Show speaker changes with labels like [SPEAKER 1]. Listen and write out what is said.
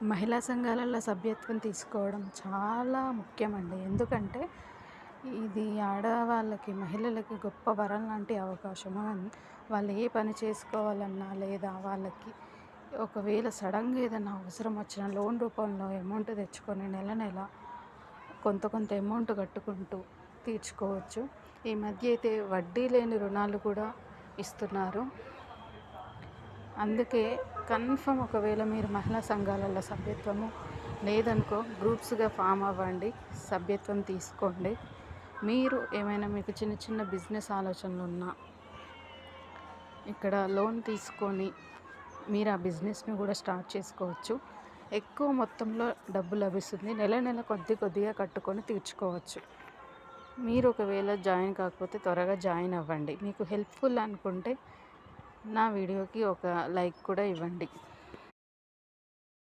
[SPEAKER 1] మహిళా సంఘాలలో సభ్యత్వం తీసుకోవడం చాలా ముఖ్యమండి. ఎందుకంటే ఇది ఆడవాళ్ళకి, మహిళలకి గొప్ప వరం లాంటి అవకాశము. వాళ్ళు ఏ పని చేసుకోవాలన్నా లేదా వాళ్ళకి ఒకవేళ సడన్‌గా ఏదైనా అవసరం వచ్చినా లోన్ రూపంలో అమౌంట్ తెచ్చుకొని నెల నెల కొంత కొంత అమౌంట్ కట్టుకుంటూ తీర్చుకోవచ్చు. ఈ మధ్య అయితే వడ్డీ లేని రుణాలు కూడా ఇస్తున్నారు. అందుకే కన్ఫర్మ్ ఒకవేళ మీరు మహిళా సంఘాలలో సభ్యత్వము లేదనుకో గ్రూప్స్గా ఫామ్ అవ్వండి, సభ్యత్వం తీసుకోండి. మీరు ఏమైనా మీకు చిన్న చిన్న బిజినెస్ ఆలోచనలు ఉన్నా ఇక్కడ లోన్ తీసుకొని మీరు ఆ బిజినెస్ని కూడా స్టార్ట్ చేసుకోవచ్చు. ఎక్కువ మొత్తంలో డబ్బు లభిస్తుంది. నెల నెల కొద్ది కొద్దిగా కట్టుకొని తీర్చుకోవచ్చు. మీరు ఒకవేళ జాయిన్ కాకపోతే త్వరగా జాయిన్ అవ్వండి. మీకు హెల్ప్ఫుల్ అనుకుంటే నా వీడియోకి ఒక లైక్ కూడా ఇవ్వండి.